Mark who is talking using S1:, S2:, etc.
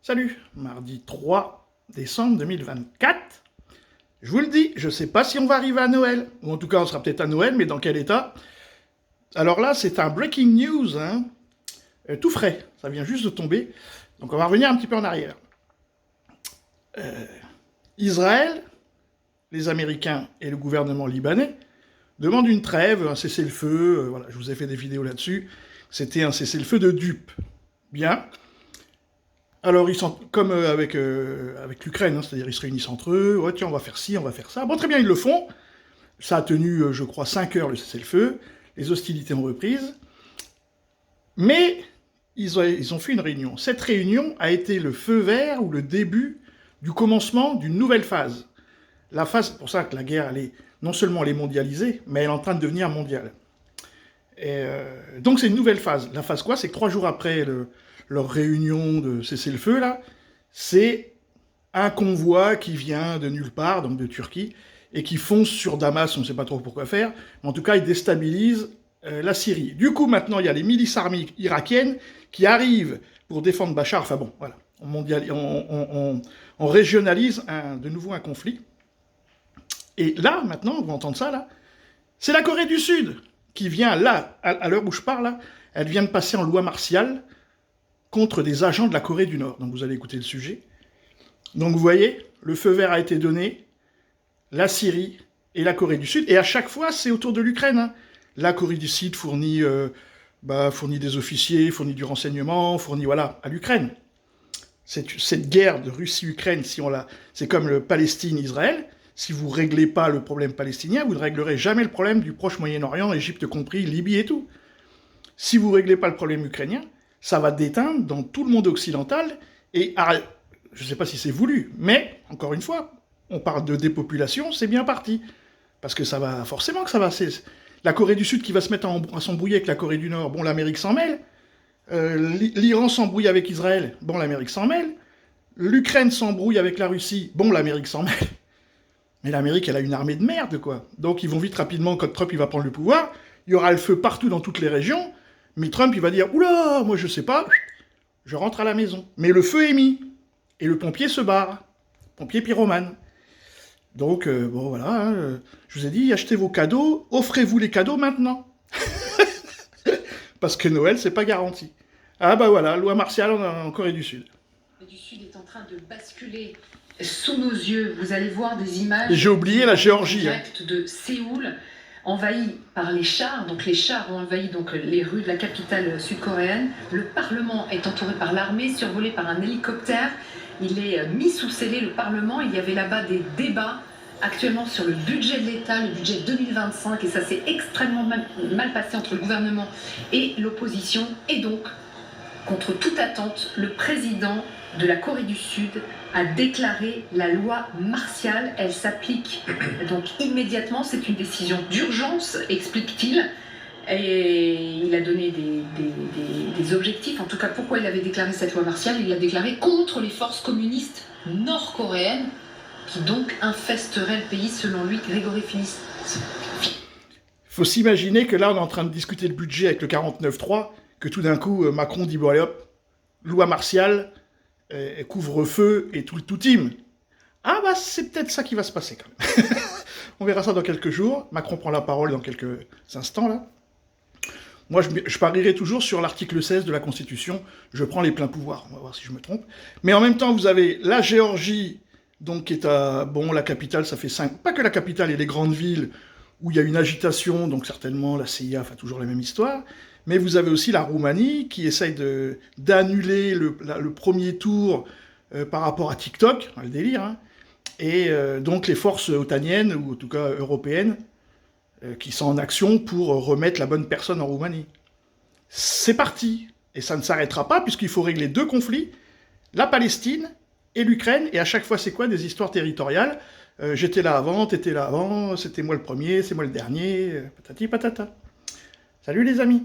S1: Salut, mardi 3 décembre 2024. Je vous le dis, je ne sais pas si on va arriver à Noël, ou en tout cas on sera peut-être à Noël, mais dans quel état? Alors là, c'est un breaking news, hein, tout frais, ça vient juste de tomber, donc on va revenir un petit peu en arrière. Israël, les Américains et le gouvernement libanais demandent une trêve, un cessez-le-feu, voilà, je vous ai fait des vidéos là-dessus, c'était un cessez-le-feu de dupes. Bien. Alors, ils sont comme avec l'Ukraine, hein, c'est-à-dire ils se réunissent entre eux, ouais, tiens, on va faire ci, on va faire ça. Bon, très bien, ils le font. Ça a tenu, je crois, 5 heures le cessez-le-feu. Les hostilités ont reprise. Mais ils ont fait une réunion. Cette réunion a été le feu vert ou le début du commencement d'une nouvelle phase. La phase, c'est pour ça que la guerre, non seulement elle est mondialisée, mais elle est en train de devenir mondiale. Et donc c'est une nouvelle phase. La phase quoi? C'est que 3 jours après leur réunion de cessez-le-feu, là, c'est un convoi qui vient de nulle part, donc de Turquie, et qui fonce sur Damas, on ne sait pas trop pourquoi faire, mais en tout cas, il déstabilise la Syrie. Du coup, maintenant, il y a les milices armées irakiennes qui arrivent pour défendre Bachar. Enfin bon, voilà, on régionalise de nouveau un conflit. Et là, maintenant, on va entendre ça, là, c'est la Corée du Sud qui vient, là, à l'heure où je parle, là, elle vient de passer en loi martiale contre des agents de la Corée du Nord. Donc vous allez écouter le sujet. Donc vous voyez, le feu vert a été donné, la Syrie et la Corée du Sud, et à chaque fois, c'est autour de l'Ukraine. Hein. La Corée du Sud fournit des officiers, fournit du renseignement, fournit, voilà, à l'Ukraine. Cette guerre de Russie-Ukraine, c'est comme le Palestine-Israël. Si vous ne réglez pas le problème palestinien, vous ne réglerez jamais le problème du proche Moyen-Orient, Égypte compris, Libye et tout. Si vous ne réglez pas le problème ukrainien, ça va déteindre dans tout le monde occidental, et je ne sais pas si c'est voulu, mais, encore une fois, on parle de dépopulation, c'est bien parti. Parce que ça va, forcément que ça va... La Corée du Sud qui va se mettre à s'embrouiller avec la Corée du Nord, bon, l'Amérique s'en mêle. L'Iran s'embrouille avec Israël, bon, l'Amérique s'en mêle. L'Ukraine s'embrouille avec la Russie, bon, l'Amérique s'en mêle. Mais l'Amérique, elle a une armée de merde, quoi. Donc ils vont vite, rapidement, quand Trump il va prendre le pouvoir, il y aura le feu partout dans toutes les régions, mais Trump, il va dire « Oula, moi je sais pas, je rentre à la maison. » Mais le feu est mis, et le pompier se barre. Pompier pyromane. Donc, bon, voilà, hein, je vous ai dit, achetez vos cadeaux, offrez-vous les cadeaux maintenant. Parce que Noël, c'est pas garanti. Ah bah voilà, loi martiale en Corée du Sud.
S2: La Corée du Sud est en train de basculer sous nos yeux. Vous allez voir des images...
S1: J'ai oublié la Géorgie.
S2: Direct de Séoul, envahi par les chars. Donc les chars ont envahi donc les rues de la capitale sud-coréenne. Le Parlement est entouré par l'armée, survolé par un hélicoptère. Il est mis sous scellé, le Parlement. Il y avait là-bas des débats actuellement sur le budget de l'État, le budget 2025, et ça s'est extrêmement mal passé entre le gouvernement et l'opposition. Et donc, contre toute attente, le président de la Corée du Sud a déclaré la loi martiale. Elle s'applique donc immédiatement. C'est une décision d'urgence, explique-t-il. Et il a donné des objectifs. En tout cas, pourquoi il avait déclaré cette loi martiale? Il l'a déclaré contre les forces communistes nord-coréennes qui donc infesteraient le pays, selon lui, Grégory Finis.
S1: Il faut s'imaginer que là, on est en train de discuter le budget avec le 49.3, que tout d'un coup, Macron dit, bon allez hop, loi martiale, couvre-feu et tout le tout-team. Ah bah c'est peut-être ça qui va se passer quand même. On verra ça dans quelques jours. Macron prend la parole dans quelques instants là. Moi je parierai toujours sur l'article 16 de la Constitution. Je prends les pleins pouvoirs. On va voir si je me trompe. Mais en même temps vous avez la Géorgie, donc qui est à... Bon, la capitale, ça fait 5... Pas que la capitale et les grandes villes où il y a une agitation, donc certainement la CIA, enfin toujours la même histoire. Mais vous avez aussi la Roumanie qui essaye d'annuler le premier tour par rapport à TikTok, le délire, hein, et donc les forces otaniennes, ou en tout cas européennes, qui sont en action pour remettre la bonne personne en Roumanie. C'est parti, et ça ne s'arrêtera pas puisqu'il faut régler 2 conflits, la Palestine et l'Ukraine, et à chaque fois c'est quoi? Des histoires territoriales. J'étais là avant, t'étais là avant, c'était moi le premier, c'est moi le dernier, patati patata. Salut les amis.